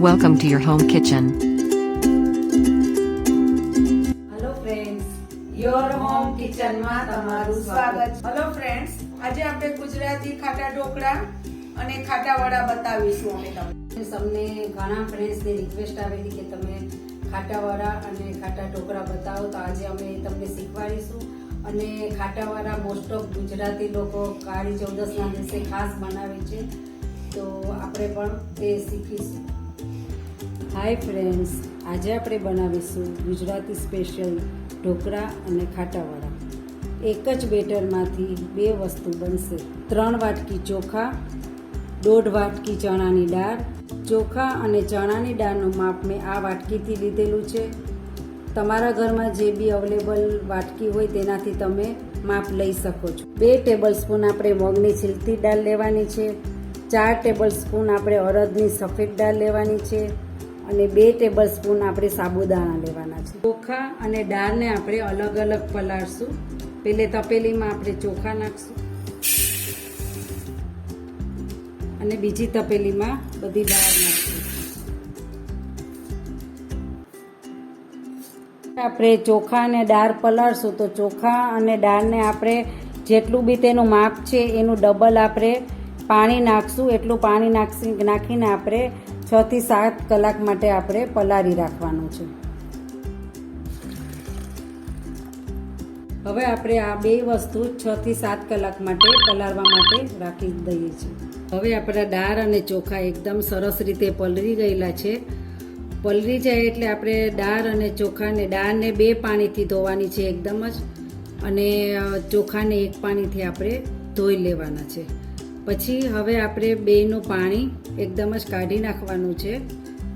Welcome to your home kitchen. Hello friends, your home kitchen માં તમારું સ્વાગત. Hello friends, આજે આપણે ગુજરાતી ખાટા ઢોકળા અને ખાટા વડા બતાવીશું અમે તમને. તમને ઘણા ફ્રેન્ડ્સની રિક્વેસ્ટ આવેલી કે તમે ખાટા વડા અને ખાટા ઢોકળા બતાવો, તો આજે અમે તમને શીખવાડીશું. અને ખાટા વડા મોસ્ટ ઓફ ગુજરાતી લોકો કાળી ચૌદસના દિવસે ખાસ બનાવે છે, તો આપણે પણ તે શીખીશું. હાય ફ્રેન્ડ્સ, આજે આપણે બનાવીશું ગુજરાતી સ્પેશિયલ ઢોકળા અને ખાટા વડા. એક જ બેટરમાંથી બે વસ્તુ બનશે. 3 વાટકી ચોખા, 1.5 વાટકી ચણાની દાળ. ચોખા અને ચણાની દાળનું માપ મેં આ વાટકીથી લીધેલું છે. તમારા ઘરમાં જે બી અવેલેબલ વાટકી હોય તેનાથી તમે માપ લઈ શકો છો. 2 ટેબલ સ્પૂન આપણે મગની છીલતી દાળ લેવાની છે. 4 ટેબલ સ્પૂન આપણે અડદની સફેદ દાળ લેવાની છે અને 2 ટેબલ સ્પૂન આપણે સાબુદાણા લેવાના છે. ચોખા અને દાળને આપણે અલગ અલગ પલાળશું. પહેલે તપેલીમાં આપણે ચોખા નાખશું અને બીજી તપેલીમાં બધી દાળ નાખશું. આપણે ચોખા અને દાળ પલાળશું તો ચોખા અને દાળને આપણે જેટલું બી તેનું માપ છે એનું ડબલ આપણે પાણી નાખશું. એટલું પાણી નાખીને આપણે 6 થી 7 કલાક માટે આપણે પલાળી રાખવાનું છે. હવે આપણે આ બે વસ્તુ 6 થી 7 કલાક માટે પલાળવા માટે રાખી દઈએ છીએ. હવે આપણા દાળ અને ચોખા એકદમ સરસ રીતે પલળી ગયેલા છે. પલળી જાય એટલે આપણે દાળ અને ચોખાને, દાળને 2 પાણીથી ધોવાની છે એકદમ જ, અને ચોખાને 1 પાણીથી આપણે ધોઈ લેવાના છે. પછી હવે આપણે બેયનું પાણી એકદમ જ કાઢી નાખવાનું છે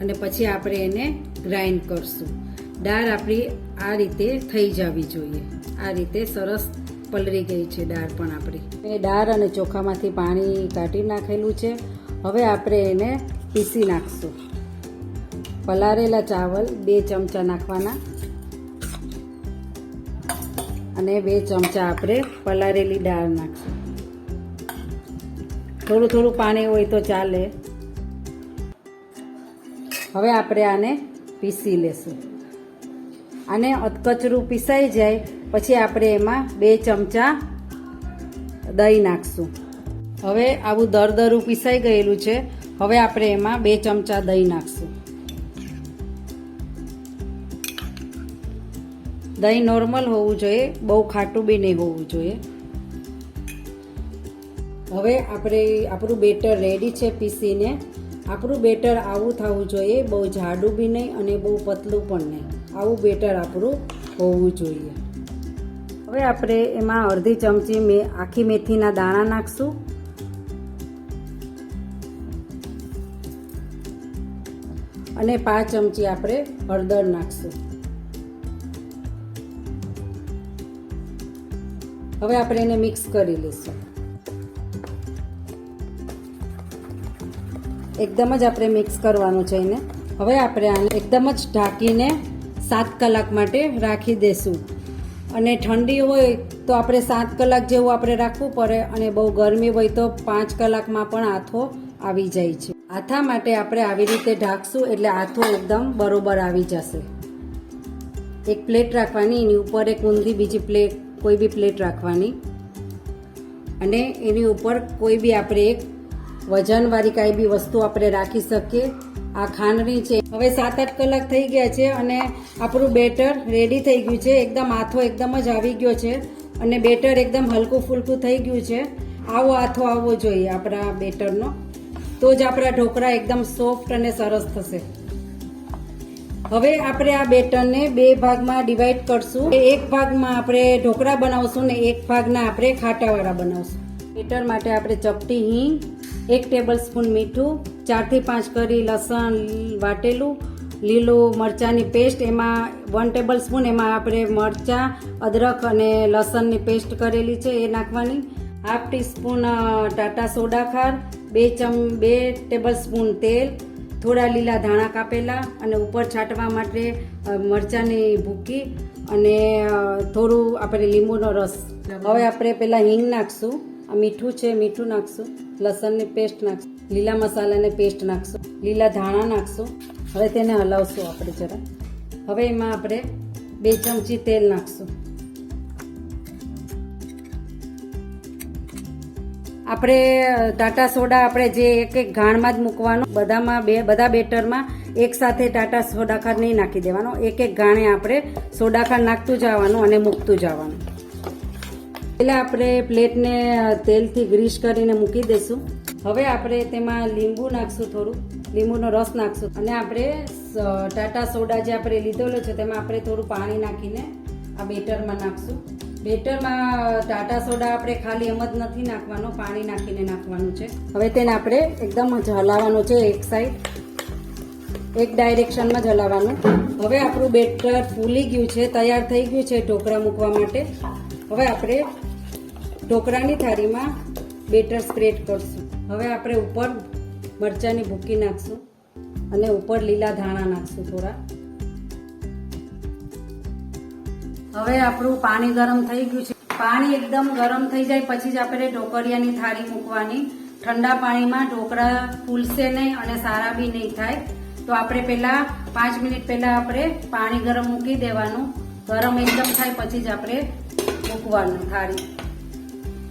અને પછી આપણે એને ગ્રાઇન્ડ કરશું. દાળ આપણી આ રીતે થઈ જવી જોઈએ. આ રીતે સરસ પલળી ગઈ છે દાળ પણ આપણી. એ દાળ અને ચોખામાંથી પાણી કાઢી નાખેલું છે. હવે આપણે એને પીસી નાખશું. પલાળેલા ચાવલ 2 ચમચા નાખવાના અને 2 ચમચા આપણે પલાળેલી દાળ નાખશું. થોડું થોડું પાણી હોય તો ચાલે. હવે આપણે આને પીસી લેશું. આને અધકચરું પીસાઈ જાય પછી આપણે એમાં 2 ચમચા દહીં નાખશું. હવે આવું દરદરું પીસાઈ ગયેલું છે. હવે આપણે એમાં 2 ચમચા દહીં નાખશું. દહીં નોર્મલ હોવું જોઈએ, બહુ ખાટું બી નહીં હોવું જોઈએ. હવે આપણું બેટર રેડી છે પીસીને. આપણું બેટર આવું થવું જોઈએ, બહુ જાડું બી નહીં અને બહુ પતલું પણ નહીં. આવું બેટર આપણું હોવું જોઈએ. હવે આપણે એમાં અડધી ચમચી આખી મેથીના દાણા નાખશું અને 5 ચમચી આપણે હળદર નાખશું. હવે આપણે એને મિક્સ કરી લઈશું. એકદમ જ આપણે મિક્સ કરવાનું છે એને. હવે આપણે આને એકદમ જ ઢાંકીને 7 કલાક માટે રાખી દેશું. અને ઠંડી હોય તો આપણે 7 કલાક જેવું આપણે રાખવું પડે, અને બહુ ગરમી હોય તો 5 કલાકમાં પણ આથો આવી જાય છે. આથા માટે આપણે આવી રીતે ઢાંકશું એટલે આથો એકદમ બરોબર આવી જશે. એક પ્લેટ રાખવાની, એની ઉપર એક ઊંધી બીજી પ્લેટ, કોઈ બી પ્લેટ રાખવાની અને એની ઉપર કોઈ બી આપણે એક વજનવાળી કાંઈ બી વસ્તુ આપણે રાખી શકીએ. આ ખાંડણી છે. હવે 7-8 કલાક થઈ ગયા છે અને આપણું બેટર રેડી થઈ ગયું છે. એકદમ આથો એકદમ જ આવી ગયો છે અને બેટર એકદમ હલકું ફૂલકું થઈ ગયું છે. આવો આથો આવવો જોઈએ આપણા બેટરનો, તો જ આપણા ઢોકળા એકદમ સોફ્ટ અને સરસ થશે. હવે આપણે આ બેટરને 2 ભાગમાં ડિવાઈડ કરશું. એક ભાગમાં આપણે ઢોકળા બનાવશું ને એક ભાગના આપણે ખાટાવાળા બનાવશું. બેટર માટે આપણે ચપટી હિંગ, 1 ટેબલ સ્પૂન મીઠું, 4 થી 5 કરી લસણ વાટેલું, લીલું મરચાંની પેસ્ટ, એમાં 1 ટેબલ સ્પૂન એમાં આપણે મરચાં, અદરક અને લસણની પેસ્ટ કરેલી છે એ નાખવાની. 1/2 ટીસ્પૂન ટાટા સોડા ખાર, 2 ટેબલ સ્પૂન તેલ, થોડા લીલા ધાણા કાપેલા અને ઉપર છાંટવા માટે મરચાંની ભૂકી અને થોડું આપણે લીંબુનો રસ. હવે આપણે પહેલાં હિંગ નાખશું. આ મીઠું છે, મીઠું નાખશું. લસણની પેસ્ટ નાખશું. લીલા મસાલાને પેસ્ટ નાખશું, લીલા ધાણા નાખશું. હવે તેને હલાવશું આપણે જરા. હવે એમાં આપણે 2 ચમચી તેલ નાખશું. આપણે ટાટા સોડા આપણે જે એક ગાણમાં જ મૂકવાનું, બધા બેટરમાં એક સાથે ટાટા સોડા ખાંડ નહીં નાખી દેવાનો, એક ગાણે આપણે સોડા ખાંડ નાખતું જવાનું અને મૂકતું જવાનું. પહેલાં આપણે પ્લેટને તેલથી ગ્રીસ કરીને મૂકી દઈશું. હવે આપણે તેમાં લીંબુ નાખશું, થોડું લીંબુનો રસ નાખશું અને આપણે ટાટા સોડા જે આપણે લીધેલો છે તેમાં આપણે થોડું પાણી નાખીને આ બેટરમાં નાખશું. બેટરમાં ટાટા સોડા આપણે ખાલી એમ જ નથી નાખવાનો, પાણી નાખીને નાખવાનું છે. હવે તેને આપણે એકદમ જ હલાવવાનું છે, એક સાઈડ એક ડાયરેક્શનમાં જ હલાવવાનું. હવે આપણું બેટર ફૂલી ગયું છે, તૈયાર થઈ ગયું છે ઢોકળા મૂકવા માટે. હવે આપણે ઢોકળાની થાળીમાં બેટર સ્પ્રેડ કરશું. હવે આપણે ઉપર મરચાંની ભૂકી નાખશું અને ઉપર લીલા ધાણા નાખશું થોડા. હવે આપણું પાણી ગરમ થઈ ગયું છે. પાણી એકદમ ગરમ થઈ જાય પછી જ આપણે ઢોકળિયાની થાળી મૂકવાની. ઠંડા પાણીમાં ઢોકળા ફૂલશે નહીં અને સારા બી નહીં થાય. તો આપણે પહેલા 5 મિનિટ પહેલા આપણે પાણી ગરમ મૂકી દેવાનું. ગરમ એકદમ થાય પછી જ આપણે મૂકવાનું થાળી.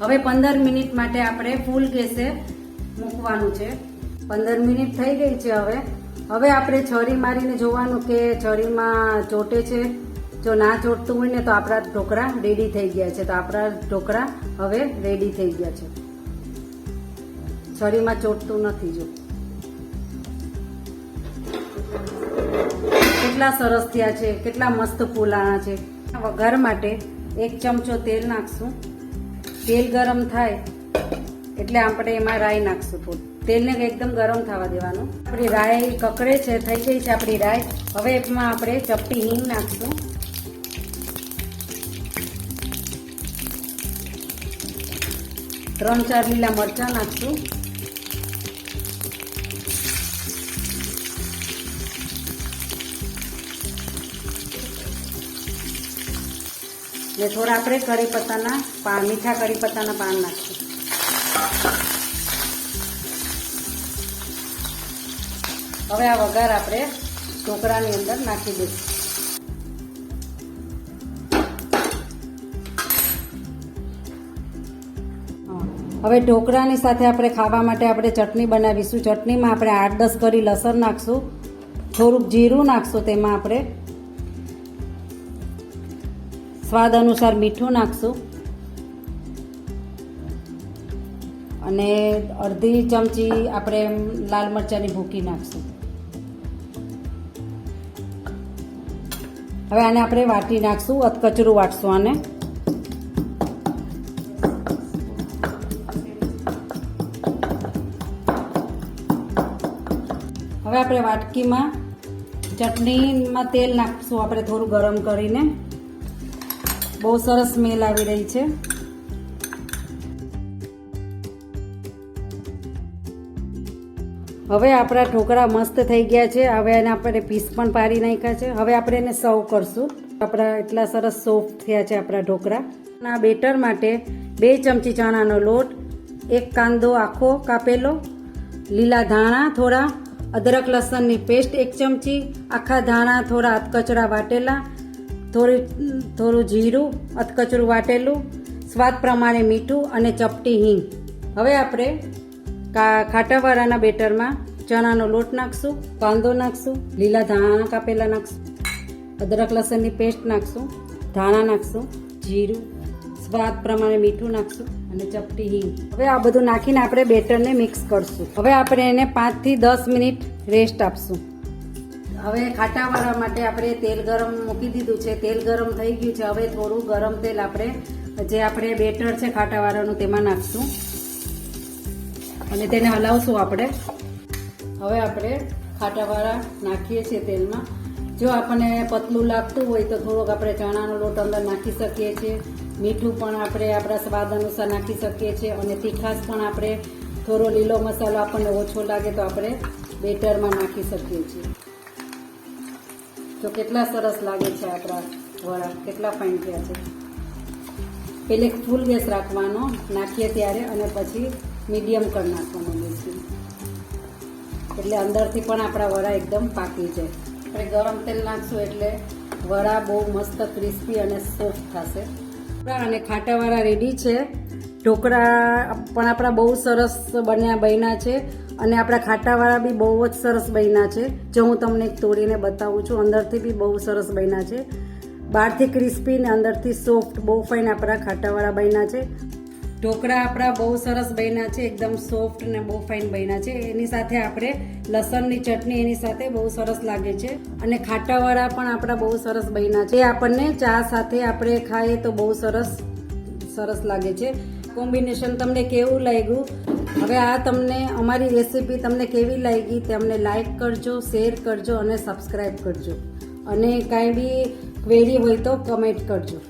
હવે 15 મિનિટ માટે આપણે ફૂલ ગેસે મૂકવાનું છે. 15 મિનિટ થઈ ગઈ છે. હવે આપણે છરી મારીને જોવાનું કે છરીમાં ચોટે છે. જો ના ચોટતું હોય ને તો આપણા ઢોકળા રેડી થઈ ગયા છે. તો આપણા ઢોકળા હવે રેડી થઈ ગયા છે. છરીમાં ચોટતું નથી. જો કેટલા સરસ થયા છે, કેટલા મસ્ત ફૂલાણા છે. વઘાર માટે 1 ચમચો તેલ નાખશું. તેલ ગરમ થાય એટલે આપણે એમાં રાઈ નાખશું. થોડું તેલને એકદમ ગરમ થવા દેવાનું. આપણી રાઈ કકડે છે, થઈ ગઈ છે આપણી રાઈ. હવે એમાં આપણે ચપટી હિંગ નાખશું. ત્રણ 4 લીલા મરચાં નાખશું. ને થોડા આપણે કરી પત્તાના પાન, મીઠા કરી પત્તાના પાન નાખશું. હવે આ વઘાર આપણે ઢોકળાની અંદર નાખી દઈશું. હવે ઢોકળાની સાથે આપણે ખાવા માટે આપણે ચટણી બનાવીશું. ચટણીમાં આપણે 8-10 કરી લસણ નાખશું, થોડુંક જીરું નાખશું, તેમાં આપણે સ્વાદ અનુસાર મીઠું નાખશું અને અડધી ચમચી આપણે લાલ મરચાંની ભૂકી નાખશું. હવે આને આપણે વાટી નાખશું, અધકચરું વાટશું આને. હવે આપણે વાટકીમાં ચટણીમાં તેલ નાખશું, આપણે થોડું ગરમ કરીને. બહુ સરસ સ્મેલ આવી રહી છે. હવે આપણા ઢોકળા મસ્ત થઈ ગયા છે. હવે એને આપણે પીસ પણ પાડી નાખ્યા છે. હવે આપણે એને સર્વ કરશું. આપણા એટલા સરસ સોફ્ટ થયા છે આપણા ઢોકળા. આ બેટર માટે 2 ચમચી ચણાનો લોટ, 1 કાંદો આખો કાપેલો, લીલા ધાણા થોડા, અદરક લસણની પેસ્ટ 1 ચમચી, આખા ધાણા થોડા અધકચરા વાટેલા, થોડું જીરું અધકચરું વાટેલું, સ્વાદ પ્રમાણે મીઠું અને ચપટી હિંગ. હવે આપણે ખાટાવાળાના બેટરમાં ચણાનો લોટ નાખશું, કાંદો નાખશું, લીલા ધાણા કાપેલા નાખશું, અદરક લસણની પેસ્ટ નાખશું, ધાણા નાખશું, જીરું, સ્વાદ પ્રમાણે મીઠું નાખશું અને ચપટી હિંગ. હવે આ બધું નાખીને આપણે બેટરને મિક્સ કરશું. હવે આપણે એને 5 થી 10 મિનિટ રેસ્ટ આપશું. હવે ખાટાવાળા માટે આપણે તેલ ગરમ મૂકી દીધું છે. તેલ ગરમ થઈ ગયું છે. હવે થોડું ગરમ તેલ આપણે બેટર છે ખાટાવાળાનું તેમાં નાખશું અને તેને હલાવશું આપણે. હવે આપણે ખાટાવાળા નાખીએ છીએ તેલમાં. જો આપણને પતલું લાગતું હોય તો થોડોક આપણે ચણાનો લોટ અંદર નાખી શકીએ છીએ. મીઠું પણ આપણે આપણા સ્વાદ અનુસાર નાખી શકીએ છીએ અને તીખાશ પણ આપણે થોડો લીલો મસાલો આપણને ઓછો લાગે તો આપણે બેટરમાં નાખી શકીએ છીએ. તો કેટલા સરસ લાગે છે આપણા વડા, કેટલા ફાઇન થયા છે. પહેલે ફૂલ ગેસ રાખવાનો નાખીએ ત્યારે અને પછી મીડિયમ કરી નાખવાનો ગેસ. એટલે અંદરથી પણ આપણા વડા એકદમ પાકી જાય. આપણે ગરમ તેલ નાખશું એટલે વડા બહુ મસ્ત ક્રિસ્પી અને સોફ્ટ થશે. અને ખાટાવાળા રેડી છે. ઢોકળા પણ આપણા બહુ સરસ બન્યા છે અને આપણા ખાટાવાળા બી બહુ જ સરસ બન્યા છે. જો હું તમને એક તોડીને બતાવું છું, અંદરથી બી બહુ સરસ બન્યા છે. બહારથી ક્રિસ્પી ને અંદરથી સોફ્ટ, બહુ ફાઇન આપણા ખાટાવાળા બન્યા છે. ઢોકળા આપણા બહુ સરસ બન્યા છે, એકદમ સોફ્ટ ને બહુ ફાઇન બન્યા છે. એની સાથે આપણે લસણની ચટણી એની સાથે બહુ સરસ લાગે છે. અને ખાટાવાળા પણ આપણા બહુ સરસ બન્યા છે. આપણને ચા સાથે આપણે ખાઈએ તો બહુ સરસ લાગે છે. કોમ્બિનેશન તમને કેવું લાગ્યું? હવે આ તમને અમારી રેસીપી તમને કેવી લાગી તે અમને લાઈક કરજો, શેર કરજો અને સબસ્ક્રાઈબ કરજો. અને કાંઈ બી ક્વેરી હોય તો કમેન્ટ કરજો.